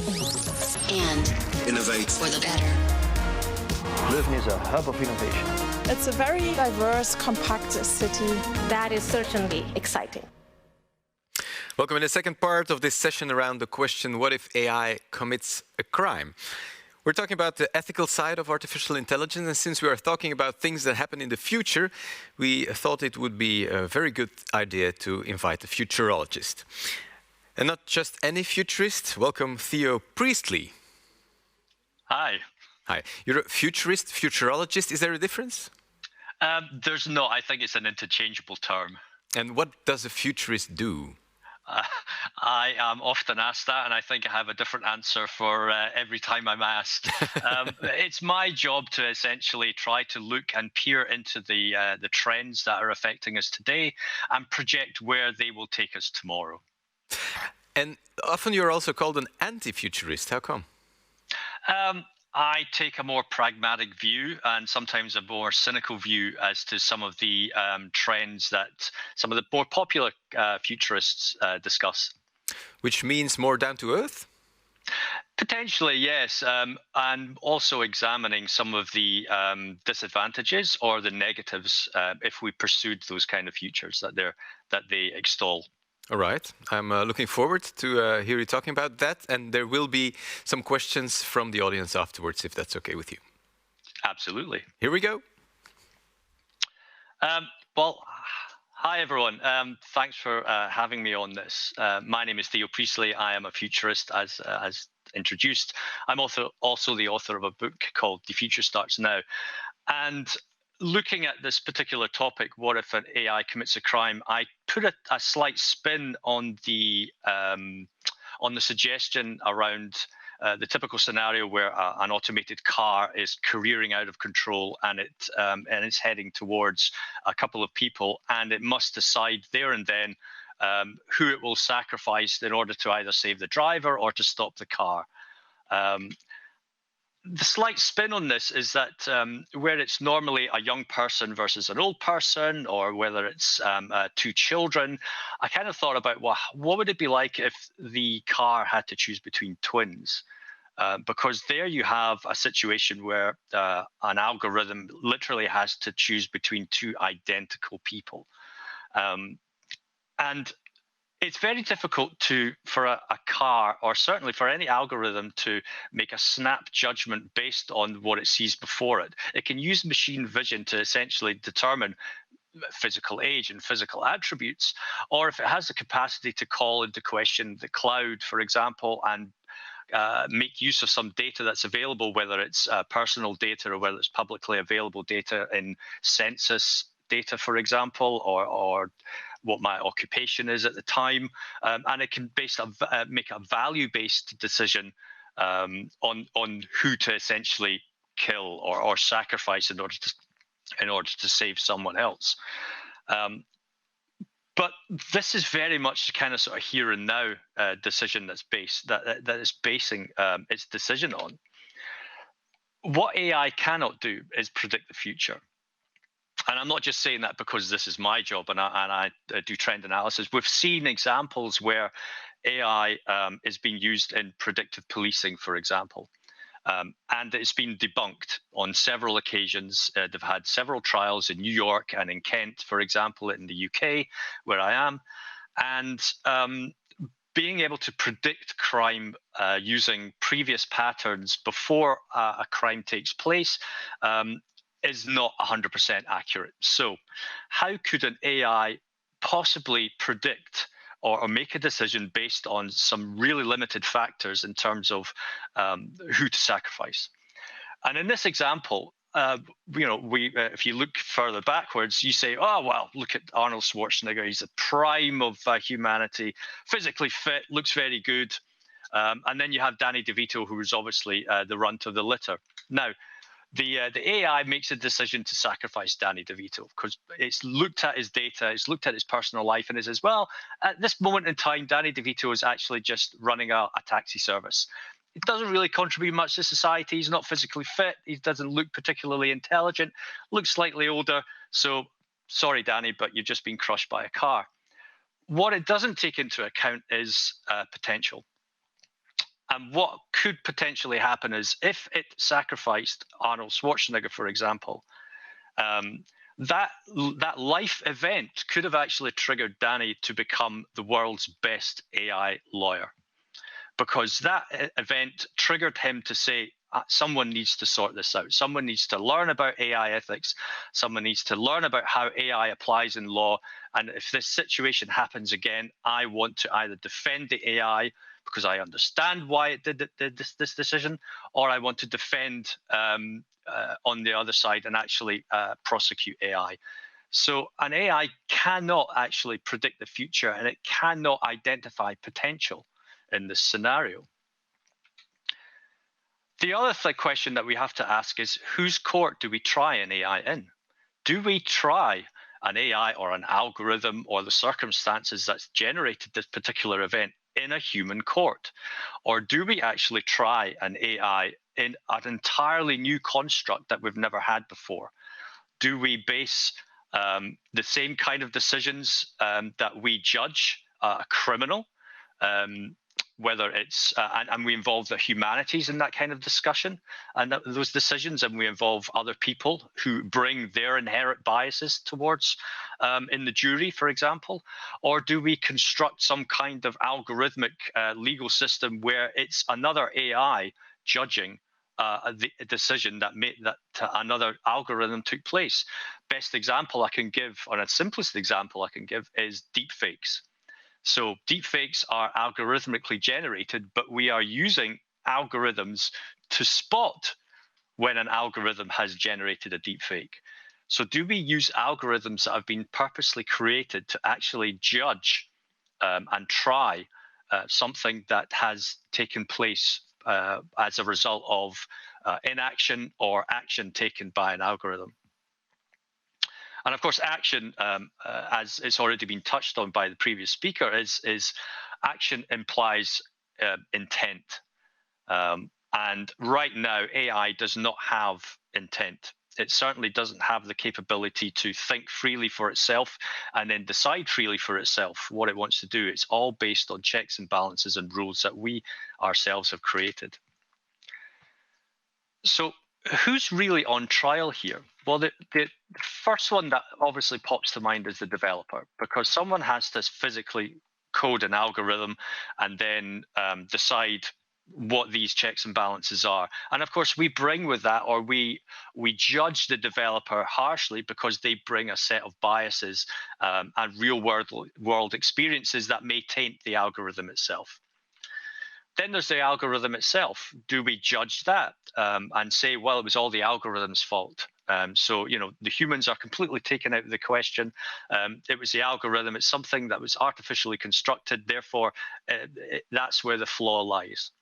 and innovate for the better. Leuven is a hub of innovation. It's a very diverse, compact city. That is certainly exciting. Welcome in the second part of this session around the question, what if AI commits a crime? We're talking about the ethical side of artificial intelligence, and since we are talking about things that happen in the future, we thought it would be a very good idea to invite a futurologist. And not just any futurist. Welcome, Theo Priestley. Hi. Hi. You're a futurist, futurologist. Is there a difference? There's not. I think it's an interchangeable term. And what does a futurist do? I am often asked that, and I think I have a different answer for every time I'm asked. It's my job to essentially try to look and peer into the trends that are affecting us today and project where they will take us tomorrow. And often you're also called an anti-futurist. How come? I take a more pragmatic view and sometimes a more cynical view as to some of the trends that some of the more popular futurists discuss. Which means more down to earth? Potentially, yes, and also examining some of the disadvantages or the negatives if we pursued those kind of futures that they extol. All right. I'm looking forward to hear you talking about that. And there will be some questions from the audience afterwards, if that's okay with you. Absolutely. Here we go. Well, hi, everyone. Thanks for having me on this. My name is Theo Priestley. I am a futurist, as introduced. I'm also the author of a book called The Future Starts Now. And looking at this particular topic, what if an AI commits a crime, I put a slight spin on the suggestion around the typical scenario where an automated car is careering out of control and it's heading towards a couple of people, and it must decide there and then who it will sacrifice in order to either save the driver or to stop the car. The slight spin on this is that where it's normally a young person versus an old person, or whether it's two children, I kind of thought about, well, what would it be like if the car had to choose between twins? Because there you have a situation where an algorithm literally has to choose between two identical people. And it's very difficult for a car, or certainly for any algorithm, to make a snap judgment based on what it sees before it. It can use machine vision to essentially determine physical age and physical attributes, or if it has the capacity to call into question the cloud, for example, and make use of some data that's available, whether it's personal data or whether it's publicly available data in census data, for example, or what my occupation is at the time, and it can make a value-based decision on who to essentially kill or sacrifice in order to save someone else. But this is very much the kind of sort of here and now decision that is basing its decision on. What AI cannot do is predict the future. And I'm not just saying that because this is my job and I do trend analysis. We've seen examples where AI is being used in predictive policing, for example, and it's been debunked on several occasions. They've had several trials in New York and in Kent, for example, in the UK, where I am. And being able to predict crime using previous patterns before a crime takes place is not 100% accurate. So how could an AI possibly predict or make a decision based on some really limited factors in terms of who to sacrifice? And in this example, if you look further backwards, you say, oh, well, look at Arnold Schwarzenegger. He's the prime of humanity, physically fit, looks very good. And then you have Danny DeVito, who is obviously the runt of the litter. Now, the AI makes a decision to sacrifice Danny DeVito because it's looked at his data, it's looked at his personal life, and it says, well, at this moment in time, Danny DeVito is actually just running a taxi service. It doesn't really contribute much to society. He's not physically fit. He doesn't look particularly intelligent, looks slightly older. So sorry, Danny, but you've just been crushed by a car. What it doesn't take into account is potential. And what could potentially happen is if it sacrificed Arnold Schwarzenegger, for example, that life event could have actually triggered Danny to become the world's best AI lawyer, because that event triggered him to say, someone needs to sort this out. Someone needs to learn about AI ethics. Someone needs to learn about how AI applies in law. And if this situation happens again, I want to either defend the AI because I understand why it did this decision, or I want to defend on the other side and actually prosecute AI. So an AI cannot actually predict the future, and it cannot identify potential in this scenario. The other question that we have to ask is, whose court do we try an AI in? Do we try an AI or an algorithm or the circumstances that's generated this particular event in a human court? Or do we actually try an AI in an entirely new construct that we've never had before? Do we base the same kind of decisions that we judge a criminal, whether it's and we involve the humanities in that kind of discussion and those decisions, and we involve other people who bring their inherent biases towards in the jury, for example? Or do we construct some kind of algorithmic legal system where it's another AI judging the decision that made that another algorithm took place? Best example I can give, or the simplest example I can give, is deepfakes. So deepfakes are algorithmically generated, but we are using algorithms to spot when an algorithm has generated a deepfake. So do we use algorithms that have been purposely created to actually judge and try something that has taken place as a result of inaction or action taken by an algorithm? And of course, action, as it's already been touched on by the previous speaker, is action implies intent. And right now, AI does not have intent. It certainly doesn't have the capability to think freely for itself and then decide freely for itself what it wants to do. It's all based on checks and balances and rules that we ourselves have created. So who's really on trial here? Well, the first one that obviously pops to mind is the developer, because someone has to physically code an algorithm and then decide what these checks and balances are. And of course, we bring with that, or we judge the developer harshly because they bring a set of biases and real world experiences that may taint the algorithm itself. Then there's the algorithm itself. Do we judge that and say, well, it was all the algorithm's fault? So, you know, the humans are completely taken out of the question. It was the algorithm. It's something that was artificially constructed. Therefore, that's where the flaw lies.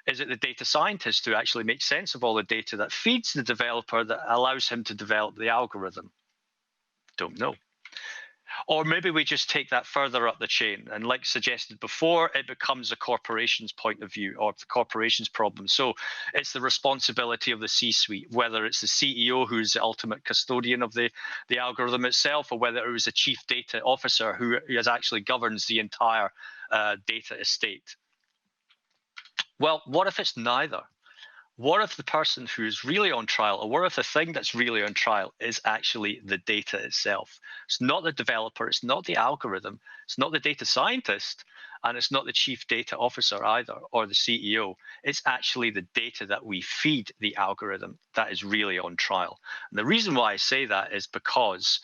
Is it the data scientist who actually makes sense of all the data that feeds the developer that allows him to develop the algorithm? Don't know. Or maybe we just take that further up the chain, and like suggested before, it becomes a corporation's point of view or the corporation's problem. So it's the responsibility of the C-suite, whether it's the CEO who's the ultimate custodian of the algorithm itself, or whether it was a chief data officer who actually governs the entire data estate. Well, what if it's neither? What if the person who's really on trial, or what if the thing that's really on trial is actually the data itself? It's not the developer, it's not the algorithm, it's not the data scientist, and it's not the chief data officer either, or the CEO. It's actually the data that we feed the algorithm that is really on trial. And the reason why I say that is because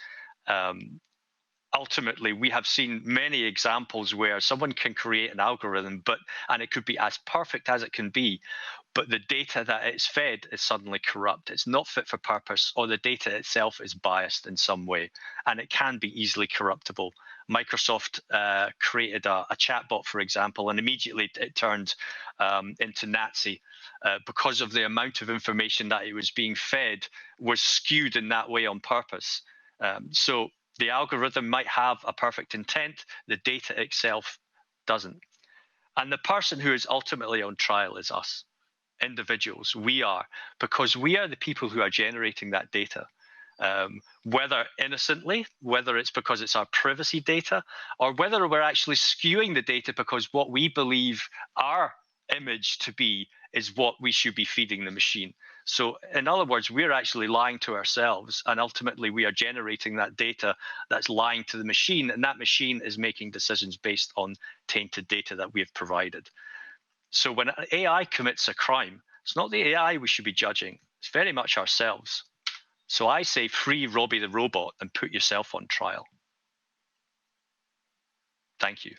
ultimately, we have seen many examples where someone can create an algorithm, and it could be as perfect as it can be, but the data that it's fed is suddenly corrupt. It's not fit for purpose, or the data itself is biased in some way, and it can be easily corruptible. Microsoft created a chatbot, for example, and immediately it turned into Nazi because of the amount of information that it was being fed was skewed in that way on purpose. So the algorithm might have a perfect intent, the data itself doesn't. And the person who is ultimately on trial is us, individuals. We are, because we are the people who are generating that data, whether innocently, whether it's because it's our privacy data, or whether we're actually skewing the data because what we believe our image to be is what we should be feeding the machine. So in other words, we're actually lying to ourselves, and ultimately we are generating that data that's lying to the machine, and that machine is making decisions based on tainted data that we have provided. So when AI commits a crime, it's not the AI we should be judging, it's very much ourselves. So I say free Robbie the robot and put yourself on trial. Thank you.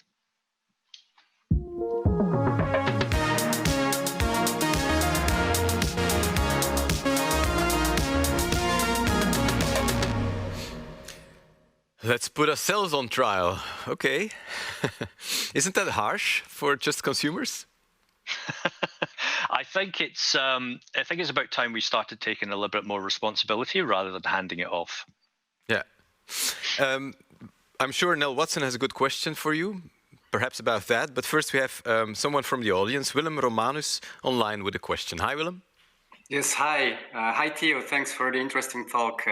Let's put ourselves on trial. Okay. Isn't that harsh for just consumers? I think it's about time we started taking a little bit more responsibility rather than handing it off. Yeah. I'm sure Nell Watson has a good question for you, perhaps about that. But first we have someone from the audience, Willem Romanus, online with a question. Hi, Willem. Yes, hi. Hi, Theo. Thanks for the interesting talk.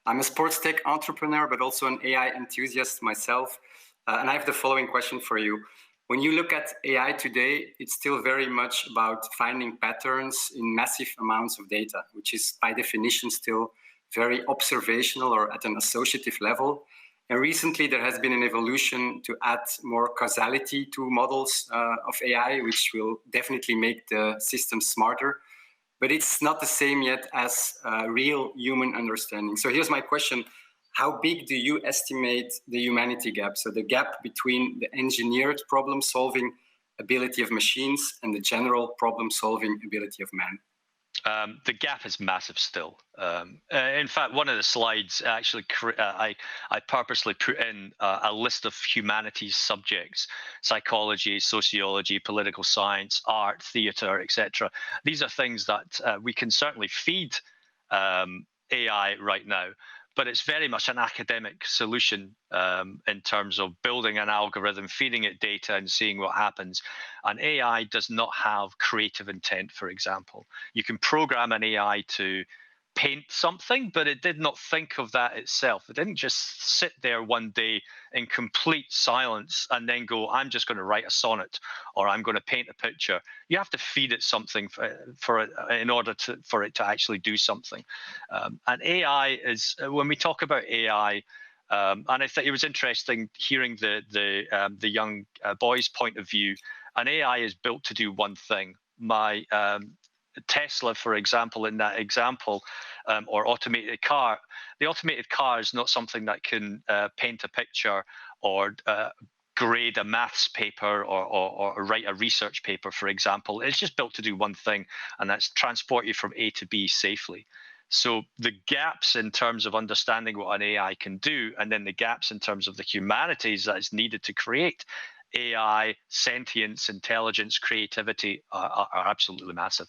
I'm a sports tech entrepreneur, but also an AI enthusiast myself. And I have the following question for you. When you look at AI today, it's still very much about finding patterns in massive amounts of data, which is by definition still very observational or at an associative level. And recently there has been an evolution to add more causality to models of AI, which will definitely make the system smarter. But it's not the same yet as real human understanding. So here's my question. How big do you estimate the humanity gap? So the gap between the engineered problem-solving ability of machines and the general problem-solving ability of man? The gap is massive still. In fact, one of the slides actually, I purposely put in a list of humanities subjects: psychology, sociology, political science, art, theatre, etc. These are things that we can certainly feed AI right now, but it's very much an academic solution in terms of building an algorithm, feeding it data and seeing what happens. And AI does not have creative intent, for example. You can program an AI to paint something, but it did not think of that itself. It didn't just sit there one day in complete silence and then go, I'm just going to write a sonnet or I'm going to paint a picture. You have to feed it something in order for it to actually do something. And AI is, when we talk about AI, and I think it was interesting hearing the young boy's point of view. An AI is built to do one thing. My Tesla, for example, in that example, or automated car, the automated car is not something that can paint a picture or grade a maths paper or write a research paper, for example. It's just built to do one thing, and that's transport you from A to B safely. So the gaps in terms of understanding what an AI can do, and then the gaps in terms of the humanities that is needed to create AI, sentience, intelligence, creativity are absolutely massive.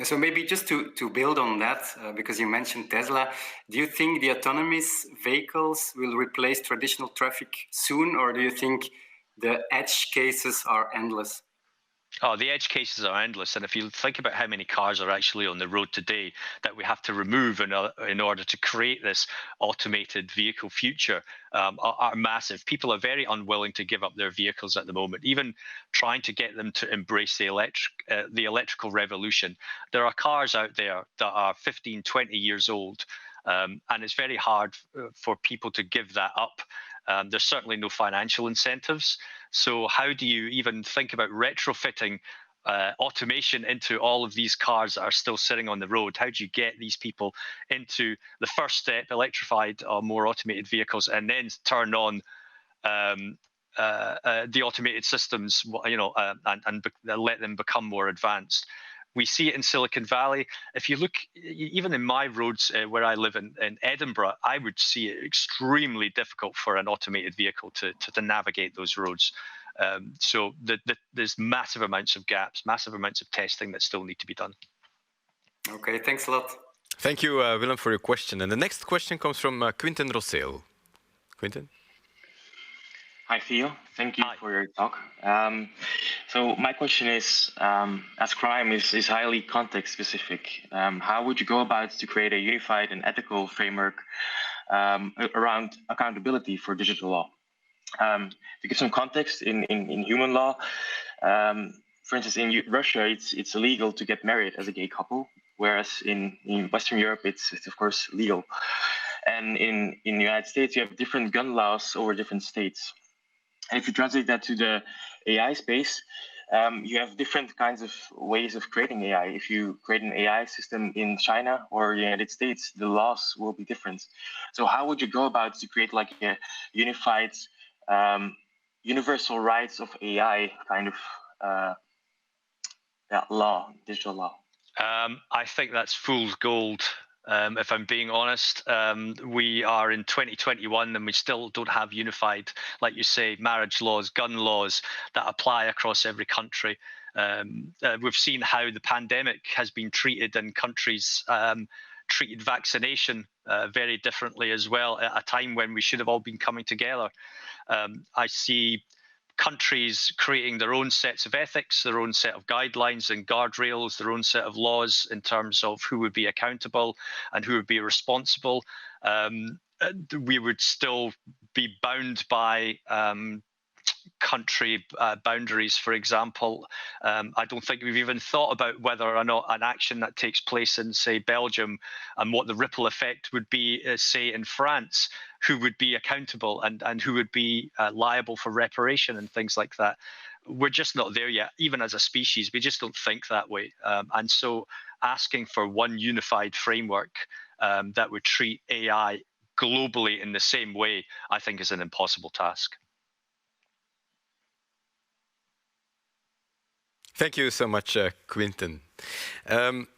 So maybe just to build on that, because you mentioned Tesla, do you think the autonomous vehicles will replace traditional traffic soon, or do you think the edge cases are endless? Oh, the edge cases are endless. And if you think about how many cars are actually on the road today that we have to remove in order to create this automated vehicle future, are massive. People are very unwilling to give up their vehicles at the moment, even trying to get them to embrace the electrical revolution. There are cars out there that are 15, 20 years old, and it's very hard for people to give that up. There's certainly no financial incentives. So how do you even think about retrofitting automation into all of these cars that are still sitting on the road? How do you get these people into the first step, electrified or more automated vehicles, and then turn on the automated systems, and let them become more advanced? We see it in Silicon Valley. If you look, even in my roads where I live in Edinburgh, I would see it extremely difficult for an automated vehicle to navigate those roads. So there's massive amounts of gaps, massive amounts of testing that still need to be done. Okay, thanks a lot. Thank you, Willem, for your question. And the next question comes from Quinten Rosseel. Quinten? Hi, Theo. Thank you for your talk. So my question is, as crime is highly context specific, how would you go about to create a unified and ethical framework around accountability for digital law? To give some context, in human law, for instance, in Russia, it's illegal to get married as a gay couple, whereas in Western Europe, it's of course legal. And in the United States, you have different gun laws over different states. And if you translate that to the AI space, you have different kinds of ways of creating AI. If you create an AI system in China or the United States, the laws will be different. So how would you go about to create like a unified, universal rights of AI kind of law, digital law? I think that's fool's gold. If I'm being honest, we are in 2021 and we still don't have unified, like you say, marriage laws, gun laws that apply across every country. We've seen how the pandemic has been treated in countries, treated vaccination very differently as well, at a time when we should have all been coming together. I see countries creating their own sets of ethics, their own set of guidelines and guardrails, their own set of laws in terms of who would be accountable and who would be responsible. We would still be bound by country boundaries, for example. I don't think we've even thought about whether or not an action that takes place in, say, Belgium and what the ripple effect would be, say, in France, who would be accountable and who would be liable for reparation and things like that. We're just not there yet. Even as a species, we just don't think that way. And so asking for one unified framework that would treat AI globally in the same way, I think is an impossible task. Thank you so much, Quinten.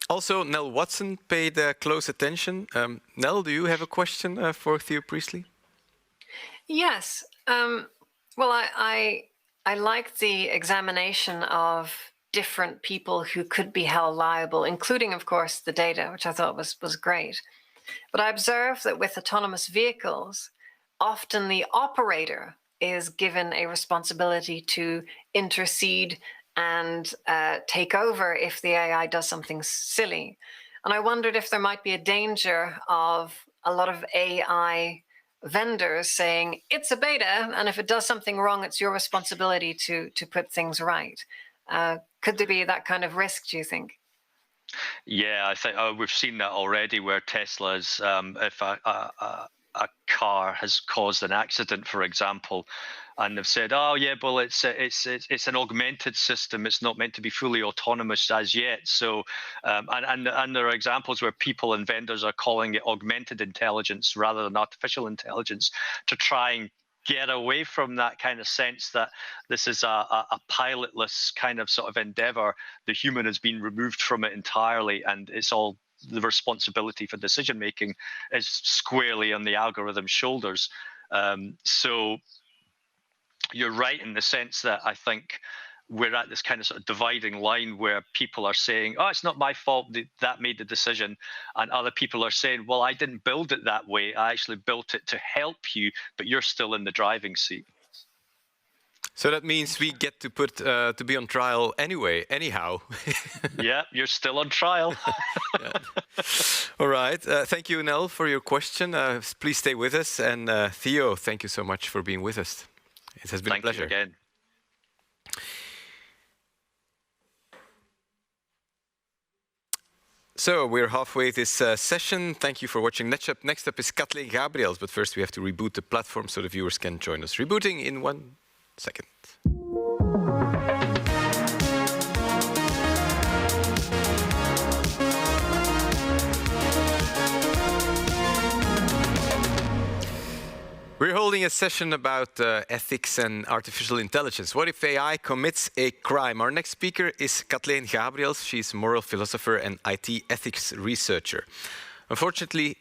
Also, Nell Watson paid close attention. Nell, do you have a question for Theo Priestley? Yes. Well, I like the examination of different people who could be held liable, including, of course, the data, which I thought was great. But I observed that with autonomous vehicles, often the operator is given a responsibility to intercede and take over if the AI does something silly. And I wondered if there might be a danger of a lot of AI vendors saying, it's a beta, and if it does something wrong, it's your responsibility to put things right. Could there be that kind of risk, do you think? Yeah, I think we've seen that already, where Tesla's, if a car has caused an accident, for example, and they've said, oh yeah, well it's an augmented system, it's not meant to be fully autonomous as yet. So and there are examples where people and vendors are calling it augmented intelligence rather than artificial intelligence, to try and get away from that kind of sense that this is a pilotless kind of sort of endeavor. The human has been removed from it entirely, and it's all, the responsibility for decision making is squarely on the algorithm's shoulders. So you're right in the sense that I think we're at this kind of sort of dividing line where people are saying, oh, it's not my fault that made the decision. And other people are saying, well, I didn't build it that way. I actually built it to help you, but you're still in the driving seat. So that means we get to put to be on trial anyway, anyhow. Yeah, you're still on trial. Yeah. All right. Thank you, Nell, for your question. Please stay with us. And Theo, thank you so much for being with us. It has been a pleasure. Thank you again. So we're halfway this session. Thank you for watching NetShop. Next up is Kathleen Gabriels, but first we have to reboot the platform so the viewers can join us. Rebooting in 1 second. We're holding a session about ethics and artificial intelligence. What if AI commits a crime? Our next speaker is Kathleen Gabriels. She's a moral philosopher and IT ethics researcher. Unfortunately,